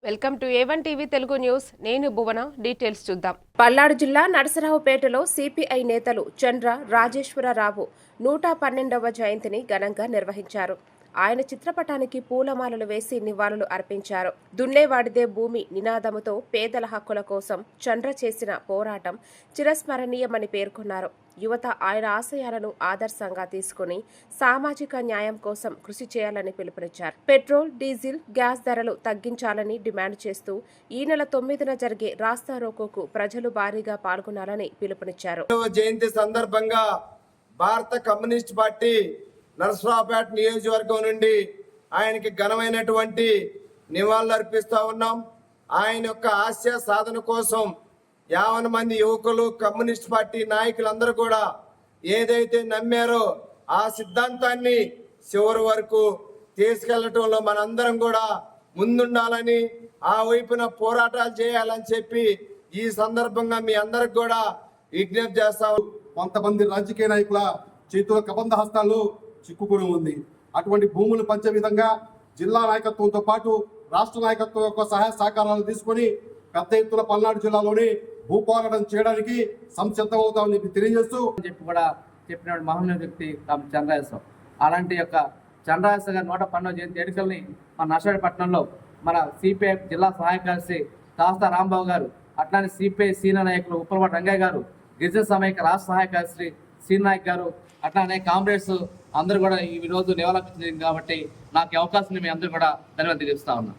Welcome to A1 TV Telugu news. నేను భువన. Details చూద్దాం. పల్నాడు జిల్లా నరసరావుపేటలో సిపిఐ నేతలు చంద్ర రాజేశ్వరరావు 112వ జయంతిని ఘనంగా నిర్వహించారు. ఆయన చిత్రపటానికి పూలమాలలు వేసి నివాళులు అర్పించారు. దున్నేవాడిదే భూమి నినాదముతో పేదల హక్కుల కోసం చంద్ర చేసిన పోరాటం చిరస్మరణీయమని పేర్కొన్నారు. యువత ఆయన ఆశయాలను ఆదర్శంగా తీసుకుని సామాజిక న్యాయం కోసం కృషి చేయాలని పిలుపునిచ్చారు. పెట్రోల్, డీజిల్, గ్యాస్ ధరలు తగ్గించాలని డిమాండ్ చేస్తూ ఈ నెల 9న జరిగే రాస్తా రోకోకు ప్రజలు భారీగా పాల్గొనాలని పిలుపునిచ్చారు. జయంతి సందర్భంగా భారత కమ్యూనిస్ట్ పార్టీ నరసరావుపేట నియోజకవర్గం నుండి ఆయనకి ఘనమైనటువంటి నివాళులు అర్పిస్తూ ఉన్నాం. ఆయన యొక్క ఆశయ సాధన కోసం 50 మంది యువకులు, కమ్యూనిస్ట్ పార్టీ నాయకులందరూ కూడా ఏదైతే నమ్మారో ఆ సిద్ధాంతాన్ని చివరి వరకు తీసుకెళ్లటంలో మనందరం కూడా ముందుండాలని, ఆ వైపున పోరాటాలు చేయాలని చెప్పి ఈ సందర్భంగా మీ అందరికి కూడా విజ్ఞప్తి చేస్తాం. కొంతమంది రాజకీయ నాయకుల చేతుల కబంధ హస్తాలు చిక్కుకుని ఉంది. అటువంటి భూములు పంచే విధంగా జిల్లా నాయకత్వంతో పాటు రాష్ట్ర నాయకత్వం యొక్క సహాయ సహకారాలు తీసుకొని పెద్ద ఎత్తున పల్నాడు జిల్లాలోని భూపోరాటం చేయడానికి సంసిద్ధమవుతామని తెలియజేస్తూ కూడా చెప్పిన మహోన్నత వ్యక్తి చంద్రరాజేశ్వరం. అలాంటి యొక్క చంద్రరాజేశ్వర గారి 112వ జయంతి వేడుకల్ని మన నర్సరావుపేటలో మన సిపిఐ జిల్లా సహాయ కార్యదర్శి కాస్తా రాంబాబు గారు, అట్లానే సిపిఐ సీనియర్ నాయకులు ఉప్పలపాటి రంగయ్య గారు, గిరిజన సమైక్య రాష్ట్ర సహాయ కార్యదర్శి సీనియర్ నాయక్ గారు, అట్లానే కామ్రేడ్స్ అందరూ కూడా ఈ రోజు నివాళులర్పించింది కాబట్టి నాకు అవకాశం మీ అందరూ కూడా ధన్యవాదాలు తెలుస్తా ఉన్నా.